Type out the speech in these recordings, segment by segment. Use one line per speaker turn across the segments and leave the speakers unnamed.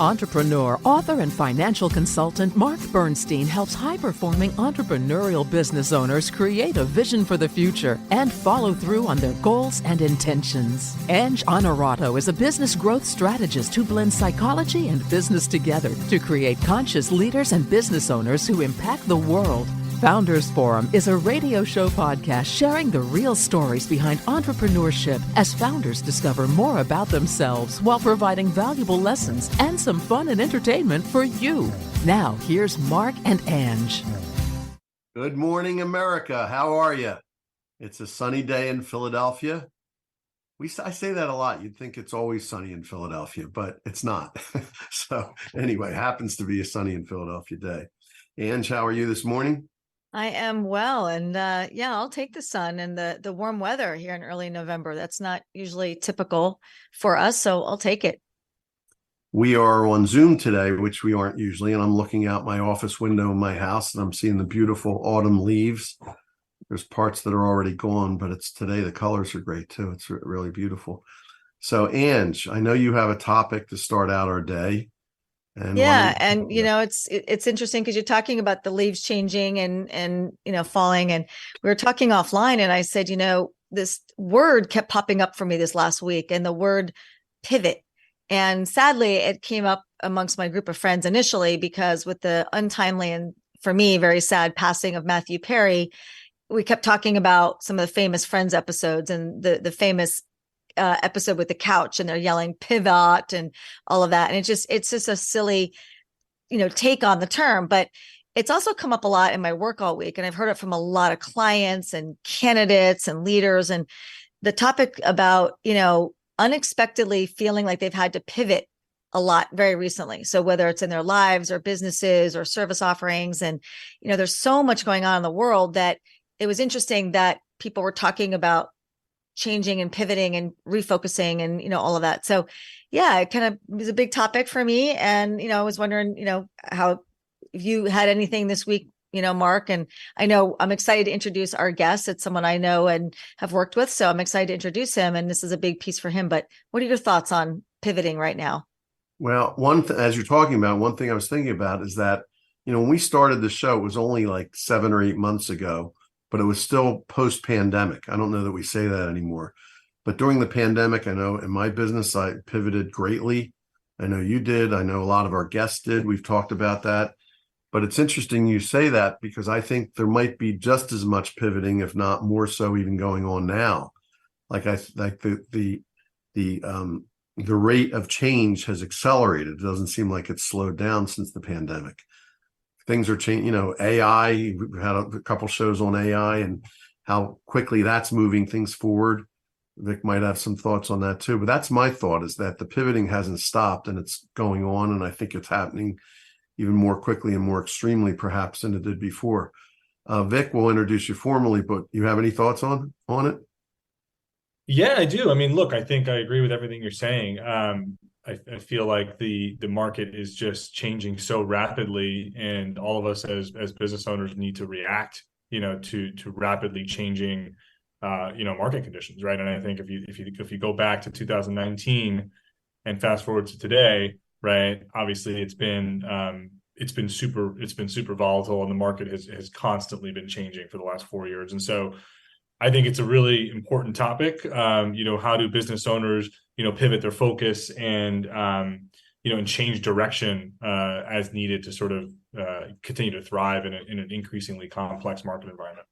Entrepreneur, author, and financial consultant Mark Bernstein helps high-performing entrepreneurial business owners create a vision for the future and follow through on their goals and intentions. Ange Honorato is a business growth strategist who blends psychology and business together to create conscious leaders and business owners who impact the world. Founders Forum is a radio show podcast sharing the real stories behind entrepreneurship as founders discover more about themselves while providing valuable lessons and some fun and entertainment for you. Now, here's Mark and Ange.
Good morning, America. How are you? It's a sunny day in Philadelphia. I say that a lot. You'd think it's always sunny in Philadelphia, but it's not. So anyway, happens to be a sunny in Philadelphia day. Ange, how are you this morning?
I am well. And I'll take the sun and the warm weather here in early November. That's not usually typical for us, so I'll take it.
We are on Zoom today, which we aren't usually, and I'm looking out my office window in my house and I'm seeing the beautiful autumn leaves. There's parts that are already gone, but today the colors are great too. It's really beautiful. So Ange, I know you have a topic to start out our day. And
it's interesting because you're talking about the leaves changing and falling, and we were talking offline, and I said, this word kept popping up for me this last week, and the word pivot. And sadly, it came up amongst my group of friends initially because with the untimely and for me very sad passing of Matthew Perry, we kept talking about some of the famous Friends episodes and the famous episode with the couch, and they're yelling pivot and all of that. And it's just a silly, take on the term, but it's also come up a lot in my work all week. And I've heard it from a lot of clients and candidates and leaders. And the topic about, unexpectedly feeling like they've had to pivot a lot very recently. So whether it's in their lives or businesses or service offerings, and, there's so much going on in the world that it was interesting that people were talking about changing and pivoting and refocusing and, all of that. So yeah, it kind of was a big topic for me. And, I was wondering, if you had anything this week, Mark, and I know I'm excited to introduce our guest. It's someone I know and have worked with. So I'm excited to introduce him, and this is a big piece for him. But what are your thoughts on pivoting right now?
Well, as you're talking about, one thing I was thinking about is that, when we started the show, it was only like 7 or 8 months ago, but it was still post-pandemic. I don't know that we say that anymore. But during the pandemic, I know in my business, I pivoted greatly. I know you did. I know a lot of our guests did. We've talked about that. But it's interesting you say that because I think there might be just as much pivoting, if not more so, even going on now. The rate of change has accelerated. It doesn't seem like it's slowed down since the pandemic. Things are changing, AI, we've had a couple shows on AI and how quickly that's moving things forward. Vic might have some thoughts on that too, but that's my thought, is that the pivoting hasn't stopped and it's going on. And I think it's happening even more quickly and more extremely perhaps than it did before. Vic, we'll introduce you formally, but you have any thoughts on it?
Yeah, I do. I mean, look, I think I agree with everything you're saying. I feel like the market is just changing so rapidly, and all of us as business owners need to react, to rapidly changing, market conditions, right? And I think if you go back to 2019 and fast forward to today, right? Obviously, it's been super volatile, and the market has constantly been changing for the last 4 years, and so I think it's a really important topic. How do business owners, pivot their focus and, and change direction as needed to sort of continue to thrive in an increasingly complex market environment?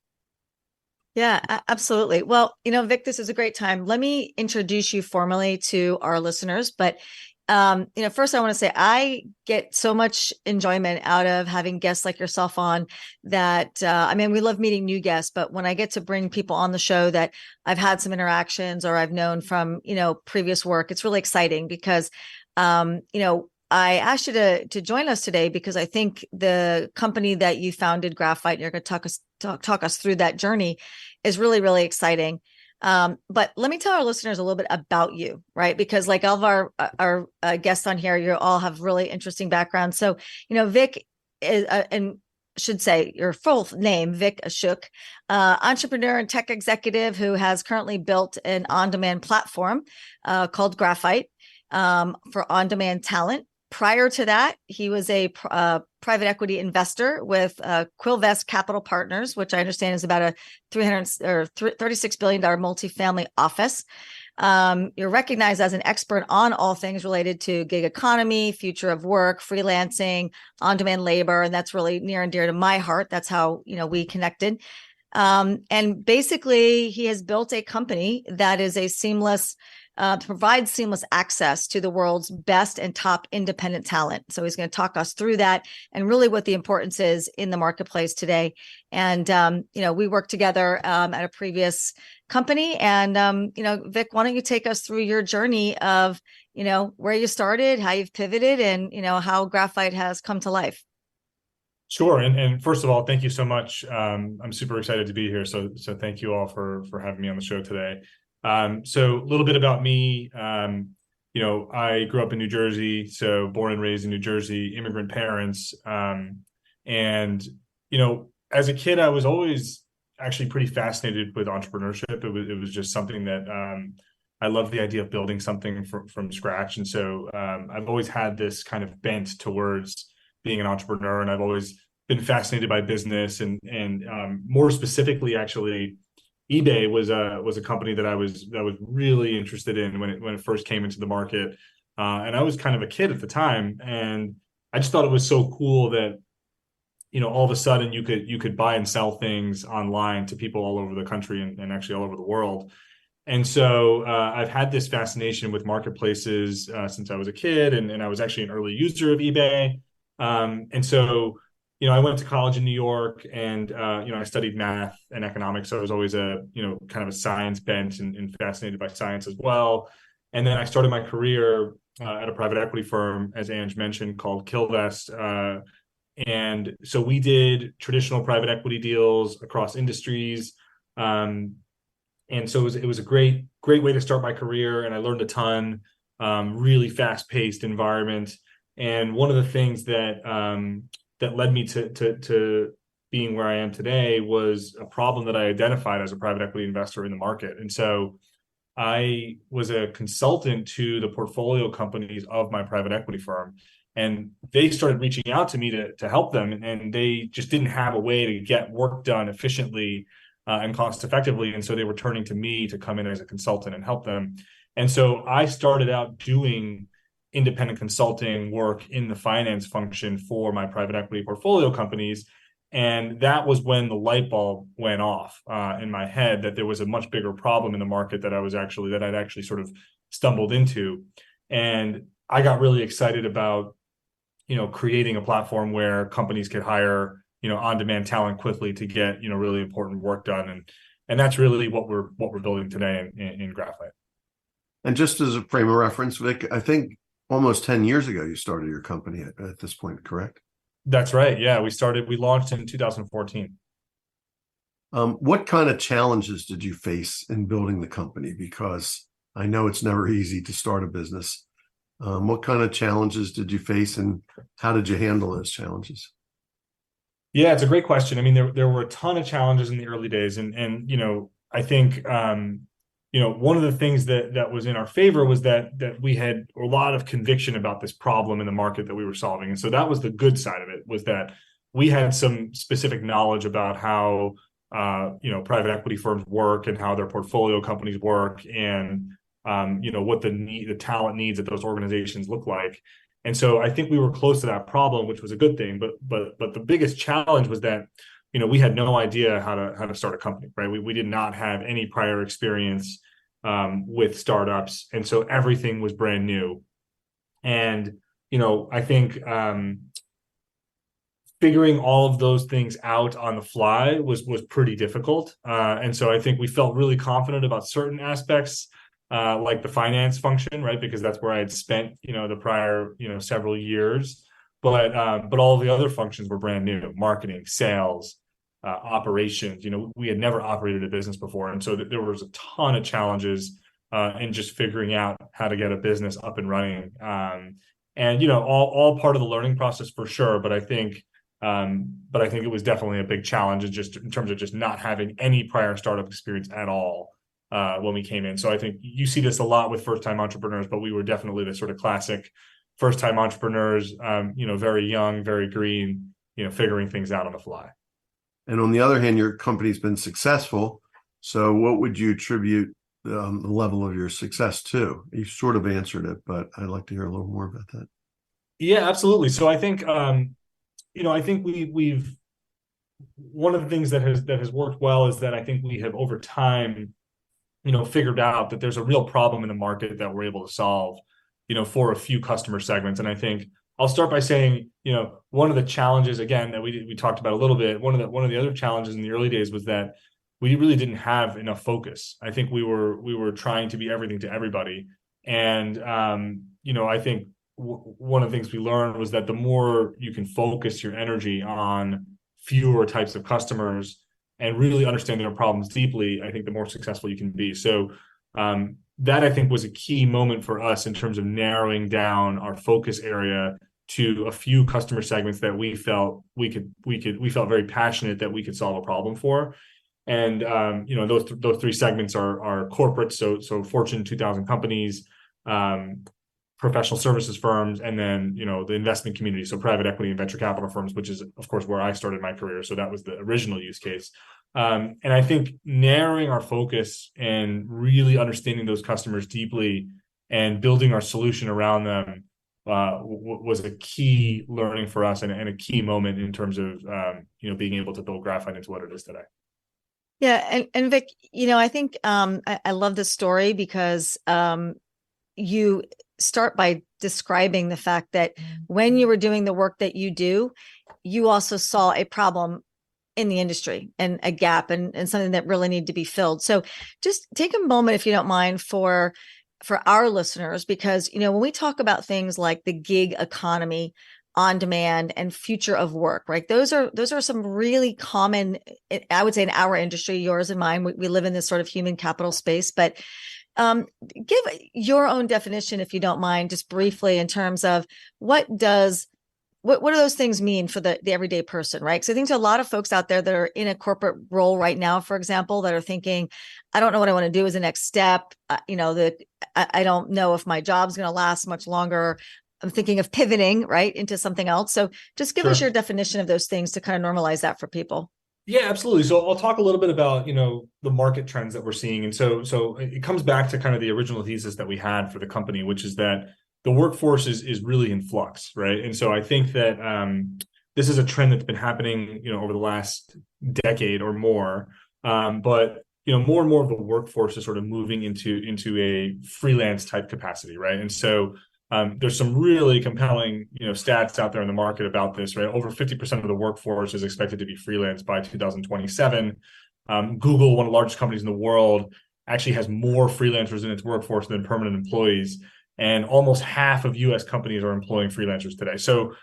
Yeah, absolutely. Well, Vic, this is a great time. Let me introduce you formally to our listeners, but first I want to say I get so much enjoyment out of having guests like yourself on that. We love meeting new guests, but when I get to bring people on the show that I've had some interactions or I've known from, previous work, it's really exciting because, I asked you to join us today because I think the company that you founded, Graphite, and you're going to talk us through that journey, is really, really exciting. But let me tell our listeners a little bit about you, right? Because like all of our guests on here, you all have really interesting backgrounds. So, Vic is, and should say your full name, Vikram Ashok, entrepreneur and tech executive who has currently built an on-demand platform called Graphite for on-demand talent, prior to that, he was a private equity investor with Quilvest Capital Partners, which I understand is about a $36 billion multifamily office. You're recognized as an expert on all things related to gig economy, future of work, freelancing, on-demand labor, and that's really near and dear to my heart. That's how we connected. And basically, he has built a company that is a seamless, to provide seamless access to the world's best and top independent talent. So he's going to talk us through that and really what the importance is in the marketplace today. And, we worked together at a previous company. And, Vic, why don't you take us through your journey of, where you started, how you've pivoted, and, how Graphite has come to life?
Sure. And first of all, thank you so much. I'm super excited to be here. So thank you all for having me on the show today. So a little bit about me. I grew up in New Jersey, so born and raised in New Jersey, immigrant parents. And as a kid, I was always actually pretty fascinated with entrepreneurship. It was just something that I loved the idea of building something from scratch. And so I've always had this kind of bent towards being an entrepreneur, and I've always been fascinated by business, and more specifically, actually, eBay was a company that I was really interested in when it first came into the market, and I was kind of a kid at the time, and I just thought it was so cool that all of a sudden you could buy and sell things online to people all over the country and actually all over the world. And so I've had this fascination with marketplaces since I was a kid, and I was actually an early user of eBay. And so, I went to college in New York, and, I studied math and economics. So I was always kind of a science bent and fascinated by science as well. And then I started my career at a private equity firm, as Ange mentioned, called Quilvest. And so we did traditional private equity deals across industries. And so it was a great way to start my career. And I learned a ton, really fast paced environment. And one of the things that led me to being where I am today was a problem that I identified as a private equity investor in the market. And so I was a consultant to the portfolio companies of my private equity firm, and they started reaching out to me to help them. And they just didn't have a way to get work done efficiently and cost effectively. And so they were turning to me to come in as a consultant and help them. And so I started out doing independent consulting work in the finance function for my private equity portfolio companies. And that was when the light bulb went off in my head that there was a much bigger problem in the market that I'd actually sort of stumbled into. And I got really excited about, creating a platform where companies could hire, on-demand talent quickly to get, really important work done. And that's really what we're building today in Graphite.
And just as a frame of reference, Vic, I think almost 10 years ago, you started your company at this point, correct?
That's right. Yeah, we launched in 2014.
What kind of challenges did you face in building the company? Because I know it's never easy to start a business. What kind of challenges did you face, and how did you handle those challenges?
Yeah, it's a great question. I mean, there were a ton of challenges in the early days, and I think one of the things that was in our favor was that we had a lot of conviction about this problem in the market that we were solving. And so that was the good side of it, was that we had some specific knowledge about how, private equity firms work and how their portfolio companies work, and, what the talent needs at those organizations look like. And so I think we were close to that problem, which was a good thing. But the biggest challenge was that, we had no idea how to start a company, right? We did not have any prior experience with startups. And so everything was brand new. And, I think figuring all of those things out on the fly was pretty difficult. And so I think we felt really confident about certain aspects, like the finance function, right? Because that's where I had spent, the prior, several years. But all of the other functions were brand new: marketing, sales, operations. We had never operated a business before, and so there was a ton of challenges in just figuring out how to get a business up and running. And all part of the learning process for sure. But I think it was definitely a big challenge, just in terms of just not having any prior startup experience at all when we came in. So I think you see this a lot with first-time entrepreneurs, but we were definitely the sort of classic first-time entrepreneurs, very young, very green, figuring things out on the fly.
And on the other hand, your company's been successful. So what would you attribute the level of your success to? You sort of answered it, but I'd like to hear a little more about that.
Yeah, absolutely. So I think, I think we've one of the things that has worked well is that I think we have over time, figured out that there's a real problem in the market that we're able to solve, for a few customer segments. And I think I'll start by saying, one of the challenges, again, that we talked about a little bit, one of the other challenges in the early days was that we really didn't have enough focus. I think we were trying to be everything to everybody. And, I think one of the things we learned was that the more you can focus your energy on fewer types of customers and really understand their problems deeply, I think the more successful you can be. So that I think was a key moment for us in terms of narrowing down our focus area to a few customer segments that we felt we felt very passionate that we could solve a problem for. And those three segments are corporate, so Fortune 2000 companies, professional services firms, and then the investment community, so private equity and venture capital firms, which is of course where I started my career. So that was the original use case. And I think narrowing our focus and really understanding those customers deeply and building our solution around them was a key learning for us and a key moment in terms of being able to build Graphite into what it is today.
Yeah, and Vic, I think I love this story because you start by describing the fact that when you were doing the work that you do, you also saw a problem in the industry and a gap and something that really needed to be filled. So just take a moment, if you don't mind, for our listeners, because, when we talk about things like the gig economy, on demand, and future of work, right? Those are some really common, I would say, in our industry, yours and mine. We live in this sort of human capital space, but give your own definition, if you don't mind, just briefly, in terms of what do those things mean for the everyday person, right? Because I think to a lot of folks out there that are in a corporate role right now, for example, that are thinking, I don't know what I want to do as the next step. I don't know if my job's going to last much longer. I'm thinking of pivoting, right, into something else. So just give us your definition of those things to kind of normalize that for people.
Yeah, absolutely. So I'll talk a little bit about, the market trends that we're seeing. And so it comes back to kind of the original thesis that we had for the company, which is that the workforce is really in flux, right? And so I think that this is a trend that's been happening, over the last decade or more. But more and more of the workforce is sort of moving into a freelance type capacity, right? And so there's some really compelling, stats out there in the market about this, right? Over 50% of the workforce is expected to be freelance by 2027. Google, one of the largest companies in the world, actually has more freelancers in its workforce than permanent employees. And almost half of US companies are employing freelancers today. So,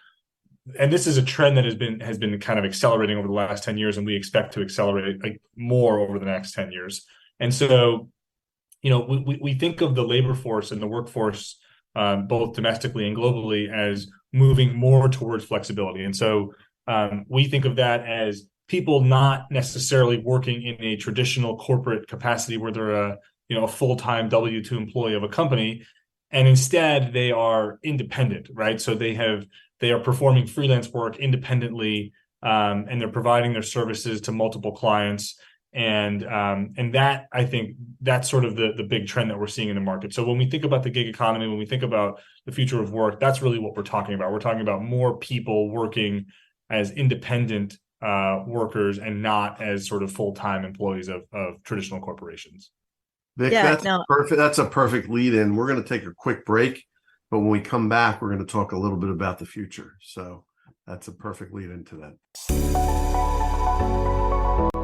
and this is a trend that has been kind of accelerating over the last 10 years, and we expect to accelerate more over the next 10 years. And so, we think of the labor force and the workforce, both domestically and globally, as moving more towards flexibility. And so we think of that as people not necessarily working in a traditional corporate capacity where they're a full-time W-2 employee of a company, and instead they are independent, right? So they are performing freelance work independently, and they're providing their services to multiple clients. And that, I think, that's sort of the big trend that we're seeing in the market. So when we think about the gig economy, when we think about the future of work, that's really what we're talking about. We're talking about more people working as independent workers and not as sort of full-time employees of traditional corporations.
Vic, perfect. That's a perfect lead in. We're going to take a quick break, but when we come back, we're going to talk a little bit about the future. So that's a perfect lead into that.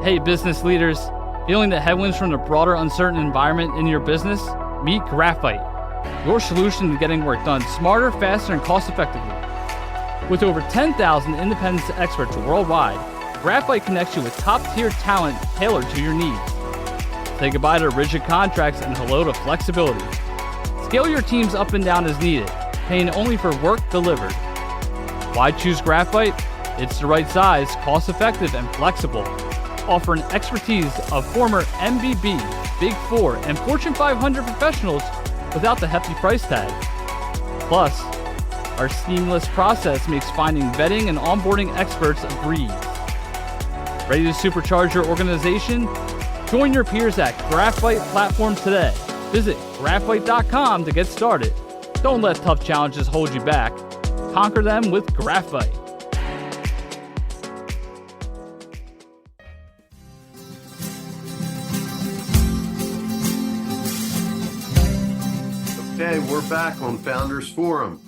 Hey, business leaders, feeling the headwinds from the broader uncertain environment in your business? Meet Graphite, your solution to getting work done smarter, faster, and cost-effectively. With over 10,000 independent experts worldwide, Graphite connects you with top-tier talent tailored to your needs. Say goodbye to rigid contracts and hello to flexibility. Scale your teams up and down as needed, paying only for work delivered. Why choose Graphite? It's the right size, cost-effective, and flexible. Offering expertise of former MBB, Big Four, and Fortune 500 professionals without the hefty price tag. Plus, Our seamless process makes finding, vetting, and onboarding experts a breeze. Ready to supercharge your organization? Join your peers at Graphite platform today. Visit graphite.com to get started. Don't let tough challenges hold you back. Conquer them with Graphite.
Okay, we're back on Founders Forum.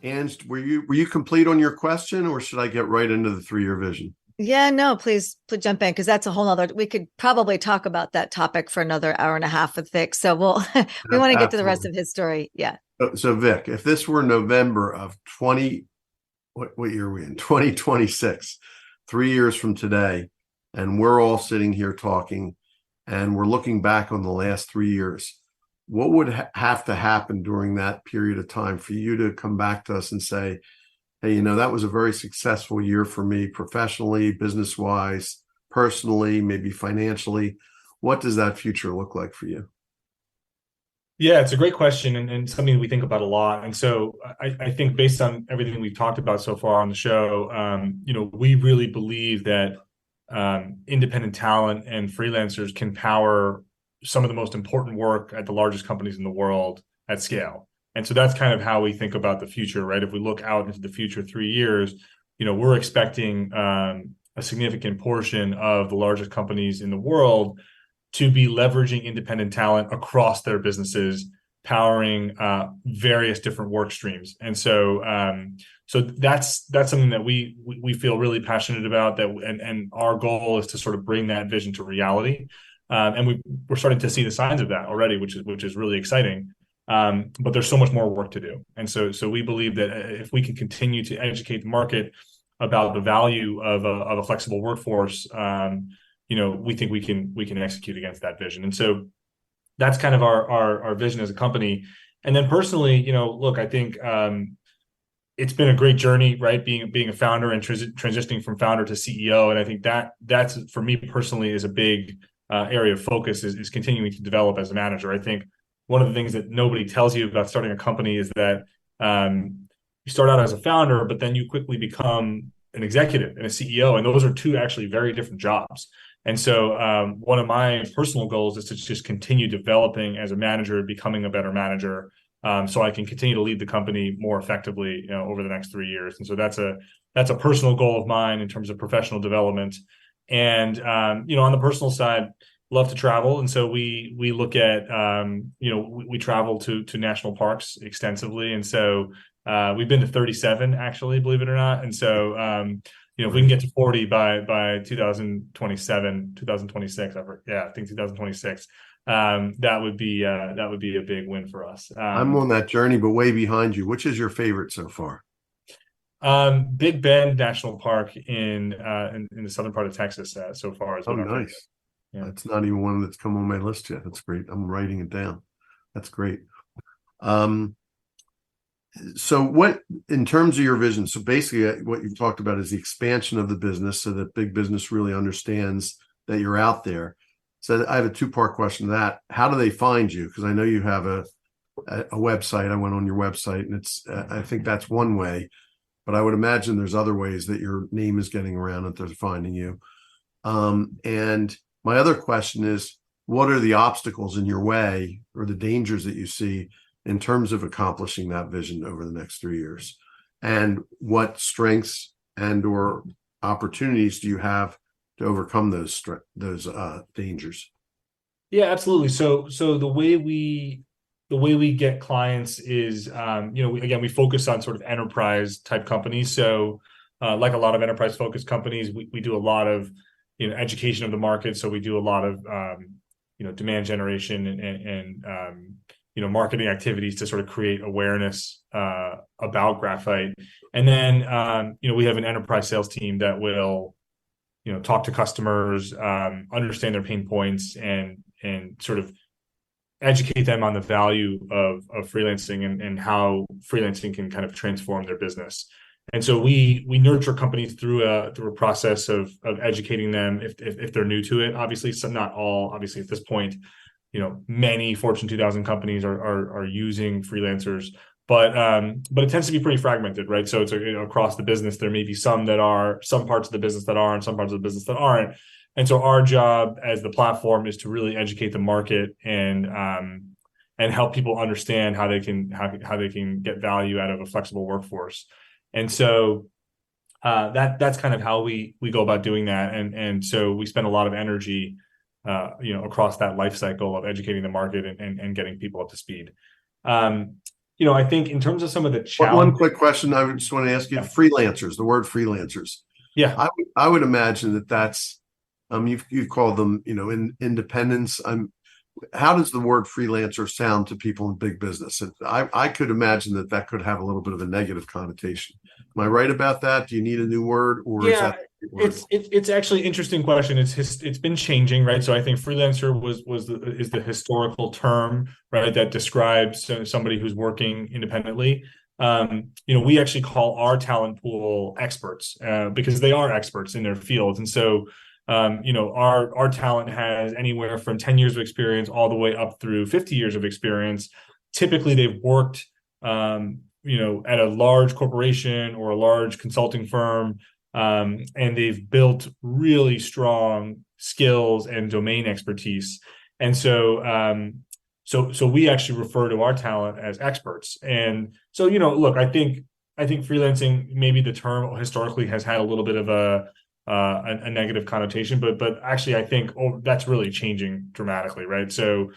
And were you complete on your question, or should I get right into the 3-year vision?
Yeah, no, please jump in, because that's a whole nother, we could probably talk about that topic for another hour and a half with Vic. So we want to get to the rest of his story. Yeah.
So Vic, if this were November of what year are we in? 2026, 3 years from today, and we're all sitting here talking, and we're looking back on the last 3 years, what would have to happen during that period of time for you to come back to us and say, hey, that was a very successful year for me professionally, business-wise, personally, maybe financially? What does that future look like for you?
Yeah, it's a great question, and something we think about a lot. And so I think based on everything we've talked about so far on the show, we really believe that independent talent and freelancers can power some of the most important work at the largest companies in the world at scale. And so that's kind of how we think about the future, right? If we look out into the future 3 years, we're expecting a significant portion of the largest companies in the world to be leveraging independent talent across their businesses, powering various different work streams. And so that's something that we feel really passionate about, and our goal is to sort of bring that vision to reality. And we're starting to see the signs of that already, which is really exciting. But there's so much more work to do. And so we believe that if we can continue to educate the market about the value of a flexible workforce, we think we can execute against that vision. And so that's kind of our vision as a company. And then personally, look, I think it's been a great journey, right? Being a founder and transitioning from founder to CEO. And I think that's for me personally is a big area of focus is continuing to develop as a manager. I think one of the things that nobody tells you about starting a company is that you start out as a founder, but then you quickly become an executive and a CEO. And those are two actually very different jobs. And so one of my personal goals is to just continue developing as a manager, becoming a better manager, so I can continue to lead the company more effectively over the next 3 years. And so that's a personal goal of mine in terms of professional development. And on the personal side, love to travel, and so we look at we travel to national parks extensively, and so we've been to 37 actually, believe it or not. And so if we can get to 40 by 2026, I think 2026, that would be a big win for us.
I'm on that journey, but way behind you. Which is your favorite so far?
Big Bend National Park in the southern part of Texas so far.
Oh, nice. Yeah. That's not even one that's come on my list yet. That's great. I'm writing it down. That's great. So what, in terms of your vision, so basically what you've talked about is the expansion of the business so that big business really understands that you're out there. So I have a 2-part question to that. How do they find you? Because I know you have a website. I went on your website, and it's I think that's one way, but I would imagine there's other ways that your name is getting around that they're finding you. And my other question is, what are the obstacles in your way or the dangers that you see in terms of accomplishing that vision over the next 3 years? And what strengths and or opportunities do you have to overcome those dangers?
Yeah, absolutely. So the way we get clients is, we focus on sort of enterprise type companies. So like a lot of enterprise focused companies, we do a lot of education of the market. So we do a lot of demand generation and marketing activities to sort of create awareness about Graphite. And then we have an enterprise sales team that will talk to customers, understand their pain points, and sort of educate them on the value of freelancing and how freelancing can kind of transform their business. And so we nurture companies through a process of educating them if they're new to it. Obviously, some, not all. Obviously, at this point, many Fortune 2000 companies are using freelancers. but it tends to be pretty fragmented, right? So it's across the business. There may be some parts of the business that are, and some parts of the business that aren't. And so our job as the platform is to really educate the market and help people understand how they can get value out of a flexible workforce. And so that's kind of how we go about doing that. And so we spend a lot of energy, across that life cycle of educating the market and getting people up to speed. I think in terms of some of the challenges.
One quick question I just want to ask you: freelancers, the word freelancers.
Yeah,
I would imagine that's you've called them, independents. How does the word freelancer sound to people in big business? And I could imagine that could have a little bit of a negative connotation. Am I right about that? Do you need a new word, or is that?
It's actually an interesting question. It's been changing, right? So I think freelancer is the historical term, right, that describes somebody who's working independently. We actually call our talent pool experts because they are experts in their fields, and so our talent has anywhere from 10 years of experience all the way up through 50 years of experience. Typically, they've worked at a large corporation or a large consulting firm. And they've built really strong skills and domain expertise. And so, so we actually refer to our talent as experts. And so, look, I think freelancing, maybe the term historically has had a little bit of a negative connotation, but actually I think that's really changing dramatically, right? So,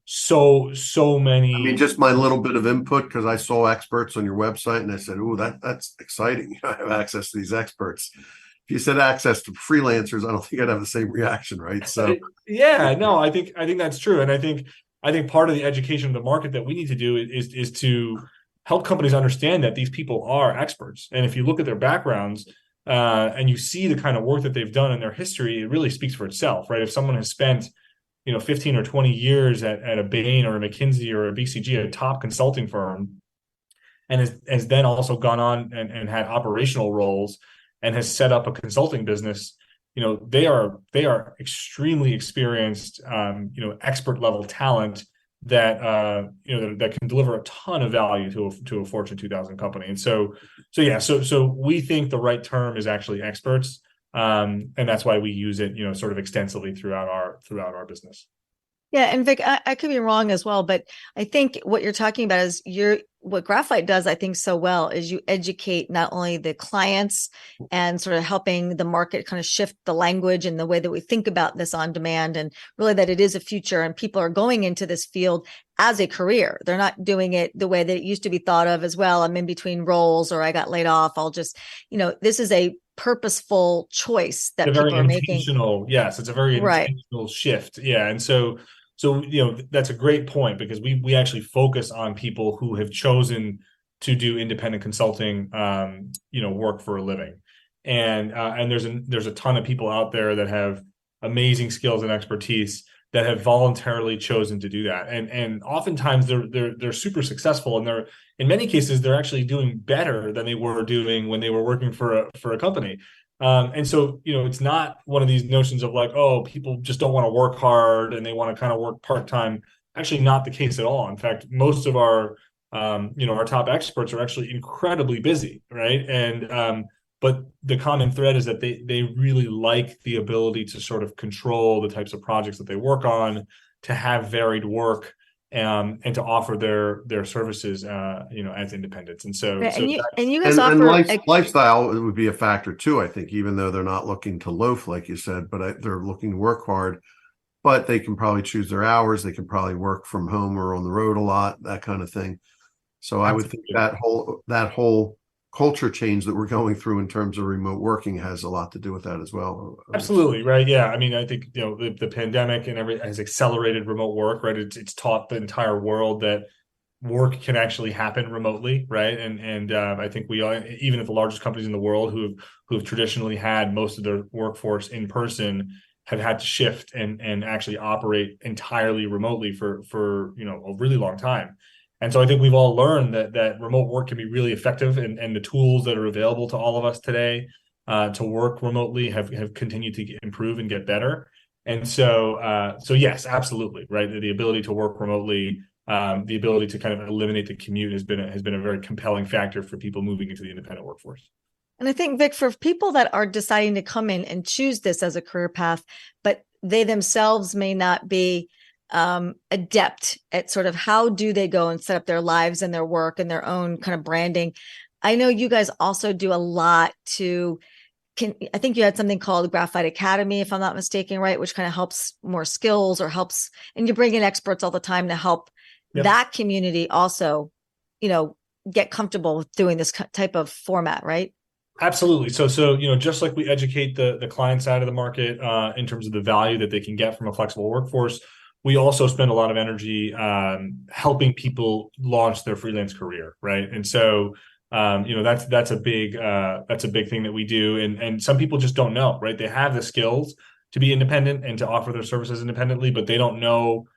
so many.
I mean, just my little bit of input, because I saw experts on your website and I said, "Oh, that's exciting. I have access to these experts." If you said access to freelancers, I don't think I'd have the same reaction, right? So
yeah, no, I think that's true. And I think part of the education of the market that we need to do is to help companies understand that these people are experts. And if you look at their backgrounds, and you see the kind of work that they've done in their history, it really speaks for itself, right? If someone has spent 15 or 20 years at a Bain or a McKinsey or a BCG, a top consulting firm, and has then also gone on and had operational roles and has set up a consulting business, they are extremely experienced, expert level talent that that can deliver a ton of value to a Fortune 2000 company. And so we think the right term is actually experts. And that's why we use it, sort of extensively throughout our business.
Yeah, and Vic, I could be wrong as well, but I think what you're talking about is what Graphite does, I think, so well is you educate not only the clients and sort of helping the market kind of shift the language and the way that we think about this on demand, and really that it is a future and people are going into this field as a career. They're not doing it the way that it used to be thought of as, well, I'm in between roles or I got laid off. I'll just, this is a purposeful choice that people are making.
Yes, it's a very intentional shift. Yeah. And so that's a great point, because we actually focus on people who have chosen to do independent consulting, work for a living. And there's a ton of people out there that have amazing skills and expertise that have voluntarily chosen to do that. And oftentimes they're super successful, and in many cases they're actually doing better than they were doing when they were working for a company. And so, it's not one of these notions of like, oh, people just don't want to work hard and they want to kind of work part-time. Actually, not the case at all. In fact, most of our top experts are actually incredibly busy, right? And but the common thread is that they really like the ability to sort of control the types of projects that they work on, to have varied work, and to offer their services, as independents. And so,
you guys offer
lifestyle would be a factor too, I think, even though they're not looking to loaf, like you said, but they're looking to work hard, but they can probably choose their hours. They can probably work from home or on the road a lot, that kind of thing. So I would think that whole culture change that we're going through in terms of remote working has a lot to do with that as well.
Absolutely. Right. Yeah. I mean, I think, the pandemic and everything has accelerated remote work, right? It's taught the entire world that work can actually happen remotely. Right. And I think we are, even at the largest companies in the world who have traditionally had most of their workforce in person, have had to shift and actually operate entirely remotely for a really long time. And so I think we've all learned that remote work can be really effective, and the tools that are available to all of us today to work remotely have continued to improve and get better. And so yes, absolutely, right. The ability to work remotely the ability to kind of eliminate the commute has been a very compelling factor for people moving into the independent workforce.
And I think, Vic, for people that are deciding to come in and choose this as a career path, but they themselves may not be adept at sort of how do they go and set up their lives and their work and their own kind of branding. I know you guys also do a lot I think you had something called Graphite Academy, if I'm not mistaken, right? Which kind of helps more skills or helps, and you bring in experts all the time to help that community also, get comfortable with doing this type of format, right?
Absolutely. So, just like we educate the client side of the market in terms of the value that they can get from a flexible workforce, we also spend a lot of energy helping people launch their freelance career, right? And so, that's a big thing that we do, and some people just don't know, right? They have the skills to be independent and to offer their services independently, but they don't know,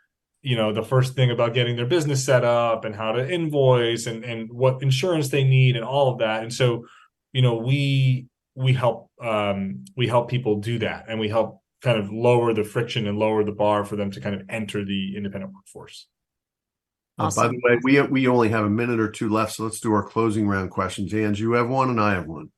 the first thing about getting their business set up and how to invoice and what insurance they need and all of that. And so, we help people do that, and we help kind of lower the friction and lower the bar for them to kind of enter the independent workforce.
Awesome.
By the way, we only have a minute or two left, so let's do our closing round questions. Ange, you have one and I have one.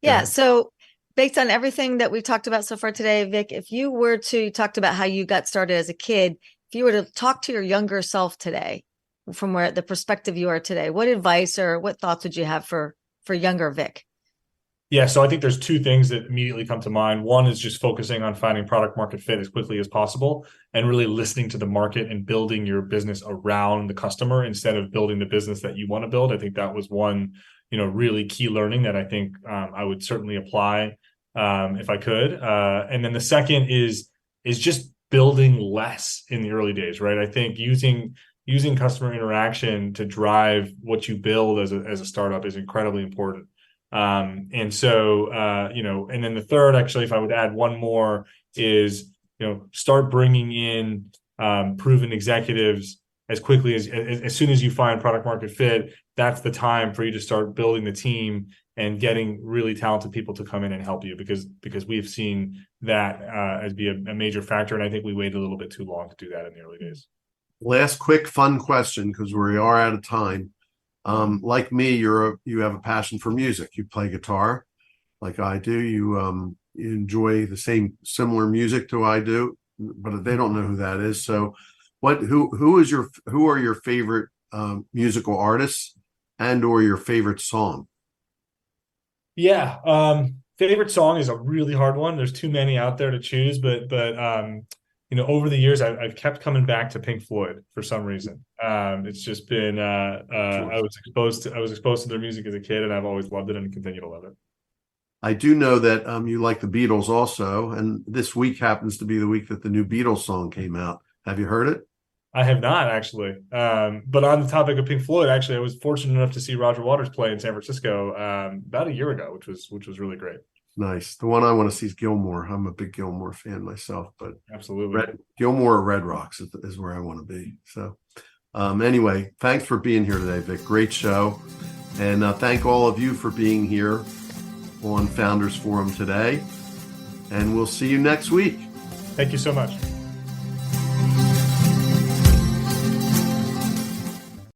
Yeah. So based on everything that we've talked about so far today, Vic, if you were to talk about how you got started as a kid, if you were to talk to your younger self today, from where the perspective you are today, what advice or what thoughts would you have for younger Vic?
Yeah, so I think there's two things that immediately come to mind. One is just focusing on finding product market fit as quickly as possible and really listening to the market and building your business around the customer instead of building the business that you want to build. I think that was one, really key learning that I think I would certainly apply if I could. And then the second is just building less in the early days, right? I think using customer interaction to drive what you build as a startup is incredibly important. And so, and then the third, actually, if I would add one more, is, start bringing in proven executives as quickly as soon as you find product market fit. That's the time for you to start building the team and getting really talented people to come in and help you, because we've seen that as be a major factor. And I think we waited a little bit too long to do that in the early days.
Last quick fun question, because we are out of time. Like me, you have a passion for music. You play guitar like I do. You enjoy the similar music to I do, but they don't know who that is. So who are your favorite musical artists and or your favorite song?
Yeah. Favorite song is a really hard one. There's too many out there to choose, but over the years, I've kept coming back to Pink Floyd for some reason. It's just been I was exposed to their music as a kid, and I've always loved it and continue to love it.
I do know that you like the Beatles also, and this week happens to be the week that the new Beatles song came out. Have you heard it?
I have not, actually. But on the topic of Pink Floyd, actually, I was fortunate enough to see Roger Waters play in San Francisco about a year ago, which was really great.
Nice. The one I want to see is Gilmore. I'm a big Gilmore fan myself, but
absolutely,
Gilmore or Red Rocks is where I want to be. So anyway, thanks for being here today, Vic. Great show. And thank all of you for being here on Founders Forum today. And we'll see you next week.
Thank you so much.